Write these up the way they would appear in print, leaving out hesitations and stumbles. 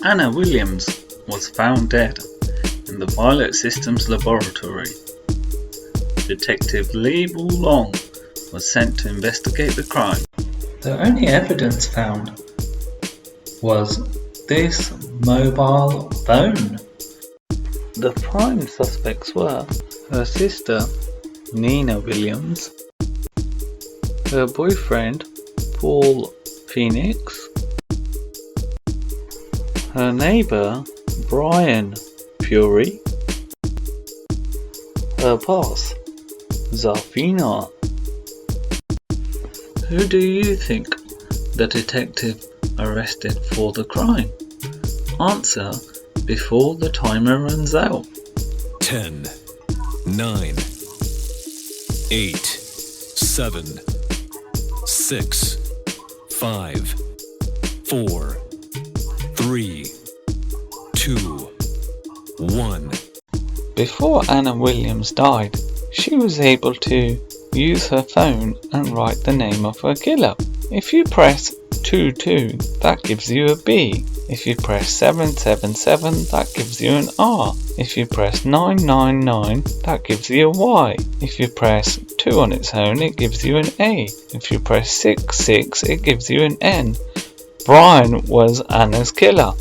Anna Williams was found dead in the Violet Systems laboratory. Detective Lei Wulong was sent to investigate the crime. The only evidence found was this mobile phone. The prime suspects were her sister, Nina Williams, her boyfriend, Paul Phoenix, her neighbour, Brian Fury, her boss, Zafina. Who do you think the detective arrested for the crime? Answer before the timer runs out. 10, 9, 8, 7, 6, 5, 4, 3, 2, 1. Before Anna Williams died, she was able to use her phone and write the name of her killer. If you press 22, that gives you a B. If you press 777, that gives you an R. If you press 999, that gives you a Y. If you press 2 on its own, it gives you an A. If you press 66, it gives you an N. Brian was Anna's killer.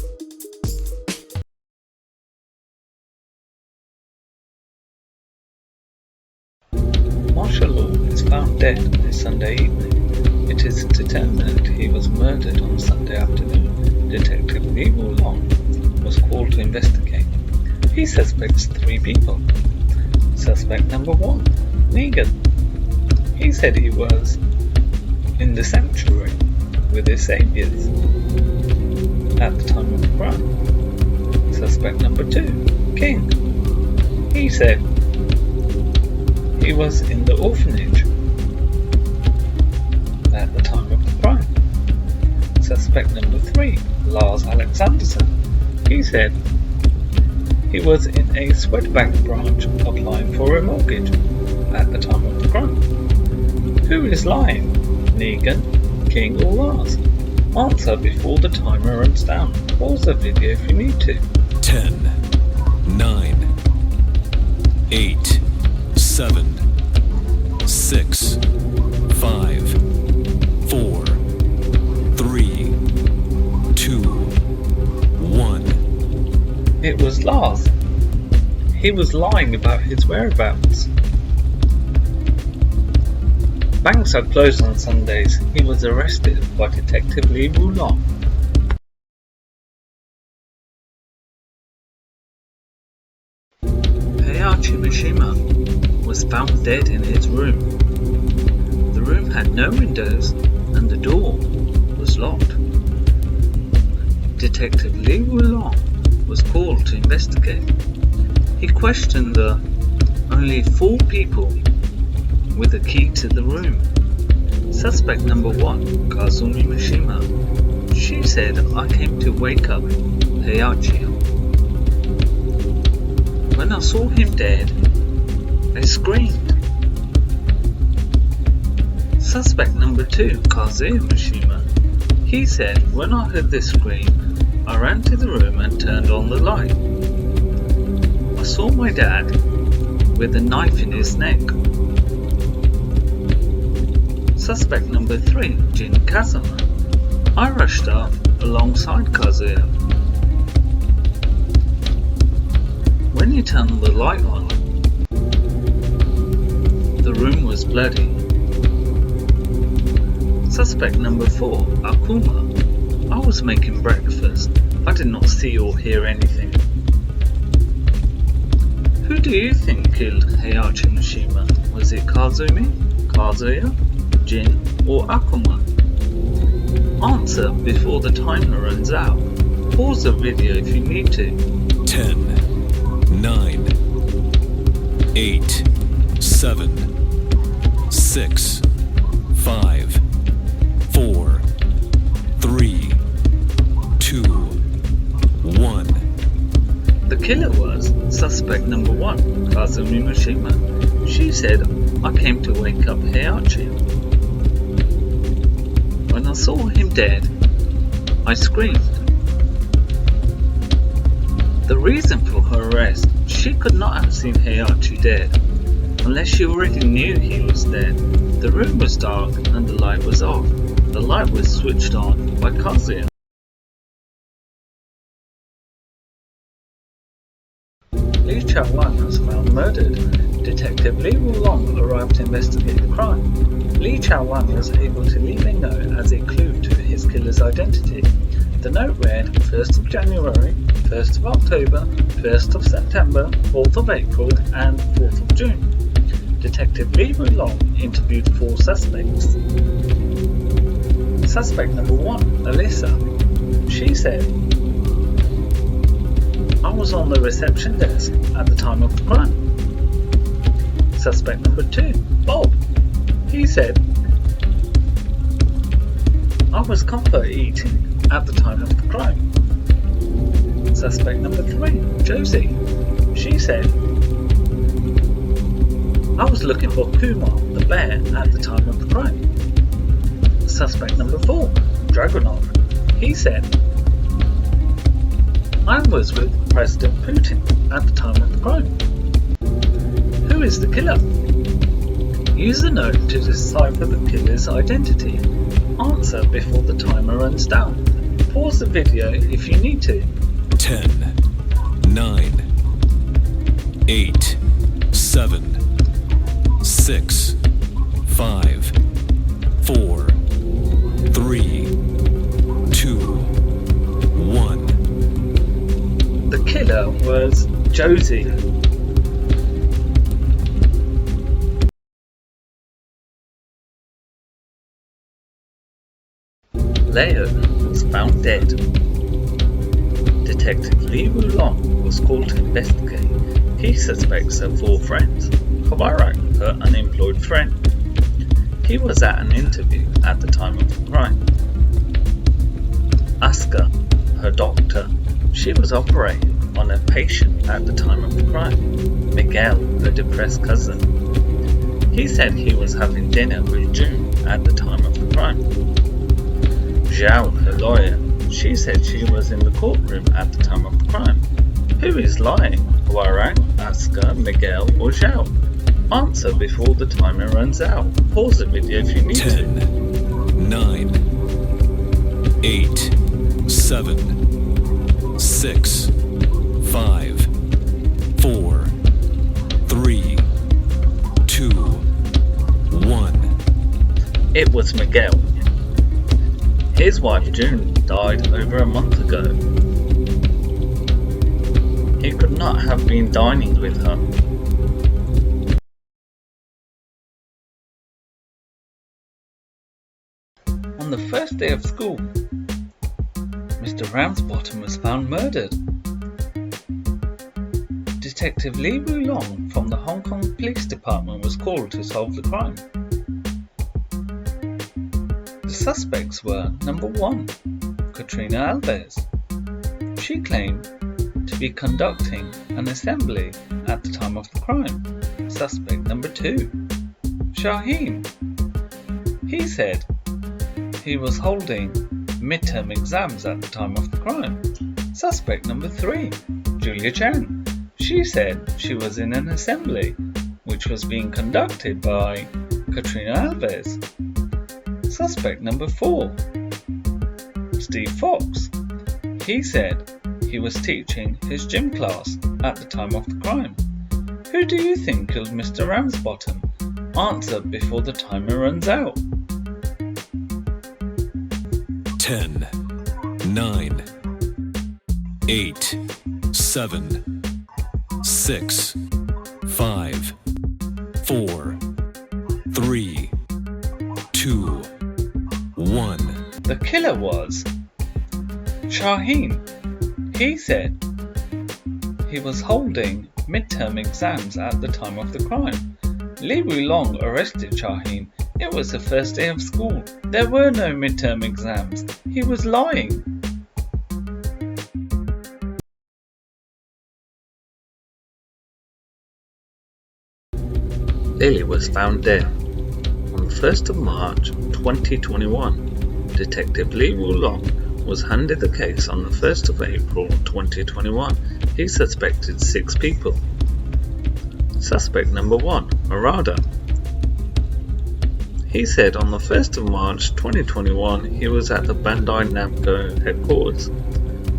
Martial Law is found dead this Sunday evening. It is determined he was murdered on Sunday afternoon. Detective Lei Wulong was called to investigate. He suspects 3 people. Suspect number 1, Negan. He said he was in the sanctuary with his saviors at the time of the crime. Suspect number 2, King. He said he was in the orphanage at the time of the crime. Suspect number 3, Lars Alexanderson. He said he was in a Swedbank branch applying for a mortgage at the time of the crime. Who is lying? Negan, King or Lars? Answer before the timer runs down. Pause the video if you need to. 10, 9, 8, 7, 6, 5, 4, 3, 2, 1. It was Lars. He was lying about his whereabouts. Banks are closed on Sundays. He was arrested by Detective Lei Wulong. HEIHACHI MISHIMA was found dead in his room. The room had no windows and the door was locked. Detective Lei Wulong was called to investigate. He questioned the only 4 people with a key to the room. Suspect number 1, Kazumi Mishima. She said, I came to wake up HEIHACHI. When I saw him dead, I screamed. Suspect number 2, Kazuya Mishima. He said, when I heard this scream, I ran to the room and turned on the light. I saw my dad with a knife in his neck. Suspect number 3, Jin Kazuma. I rushed up alongside Kazuya. When he turned the light on, the room was bloody. Suspect number 4, Akuma. I was making breakfast. I did not see or hear anything. Who do you think killed HEIHACHI Mishima? Was it Kazumi, Kazuya, Jin or Akuma? Answer before the timer runs out. Pause the video if you need to. 10, 9, 8, 7, 6, 5, 4, 3, 2, 1. The killer was suspect number 1, Kazumi Mishima. She said, I came to wake up HEIHACHI. When I saw him dead, I screamed. The reason for her arrest: she could not have seen Heihachi dead, unless she already knew he was dead. The room was dark and the light was off. The light was switched on by Kazuya. Li Chaolan was found murdered. Detective Lei Wulong arrived to investigate the crime. Li Chaolan was able to leave a note as a clue to his killer's identity. The note read 1st of January, 1st of October, 1st of September, 4th of April and 4th of June. Detective Lei Wulong interviewed 4 suspects. Suspect number 1, Alyssa. She said, "I was on the reception desk at the time of the crime." Suspect number 2, Bob. He said, "I was comfort eating at the time of the crime." Suspect number 3, Josie. She said, "I was looking for Kuma the bear at the time of the crime." Suspect number 4, Dragunov. He said, "I was with President Putin at the time of the crime." Who is the killer? Use the note to decipher the killer's identity. Answer before the timer runs down. Pause the video if you need to. 10, 9, 8, 7, 6, 5, 4, 3, 2, 1. The killer was Josie. Leo was found dead. Detective Lei Wulong was called to investigate. He suspects her 4 friends. Kawarak, her unemployed friend. He was at an interview at the time of the crime. Asuka, her doctor. She was operating on a patient at the time of the crime. Miguel, her depressed cousin. He said he was having dinner with June at the time of the crime. Zhao, her lawyer. She said she was in the courtroom at the time of the crime. Who is lying? Kawarak, Asuka, Miguel or Zhao? Answer before the timer runs out. Pause the video if you need 10, to. 9, 8, 7, 6, 5, 4, 3, 2, 1. It was Miguel. His wife June died over a month ago. He could not have been dining with her. On the first day of school, Mr. Ramsbottom was found murdered. Detective Lei Wulong from the Hong Kong Police Department was called to solve the crime. The suspects were number 1, Katrina Alves. She claimed to be conducting an assembly at the time of the crime. Suspect number 2, Shaheen. He said he was holding midterm exams at the time of the crime. Suspect number 3, Julia Chan. She said she was in an assembly which was being conducted by Katrina Alves. Suspect number 4, Steve Fox. He said he was teaching his gym class at the time of the crime. Who do you think killed Mr. Ramsbottom? Answer before the timer runs out. 10, 9, 8, 7, 6, 5, 4, 3, 2, 1. The killer was Shaheen. He said he was holding midterm exams at the time of the crime. Lei Wulong arrested Shaheen. It was the first day of school. There were no midterm exams. He was lying. Lily was found dead. On the 1st of March 2021, Detective Lei Wulong was handed the case on the 1st of April 2021. He suspected 6 people. Suspect number 1, Harada. He said on the 1st of March 2021 he was at the Bandai Namco headquarters.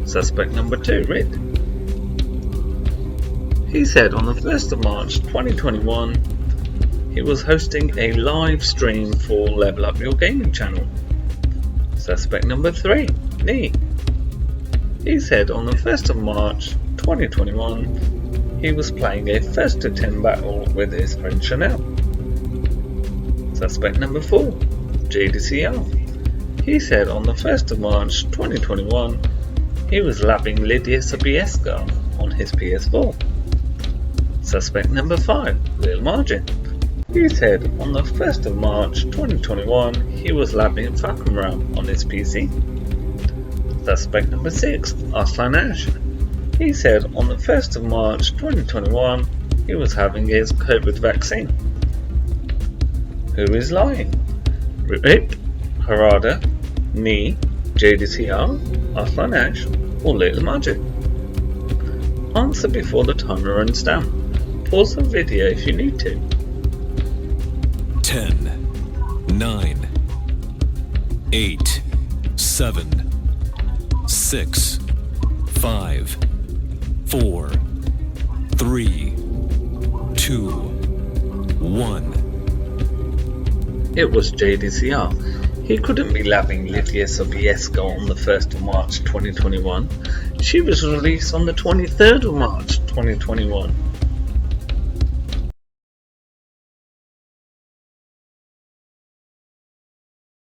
Suspect number 2, Rid. He said on the 1st of March 2021 he was hosting a live stream for Level Up Your Gaming channel. Suspect number 3, Lee. He said on the 1st of March 2021 he was playing a 1st to 10 battle with his friend Chanel. Suspect number 4, JDCR. He said on the 1st of March 2021 he was labbing Lydia Sobieska on his PS4. Suspect number 5, Lil Margin. He said on the 1st of March 2021 he was labbing Falcon Ram on his PC. Suspect number 6, Arslan Ash. He said on the 1st of March 2021 he was having his COVID vaccine. Who is lying? Rip, Harada, me, JDCR, Arslan Ash, or Little Magic? Answer before the timer runs down. Pause the video if you need to. 10, 9, 8, 7, 6, 5, 4, 3, 2, 1. It was JDCR. He couldn't be labbing Lydia Sobieska on the 1st of March 2021. She was released on the 23rd of March 2021.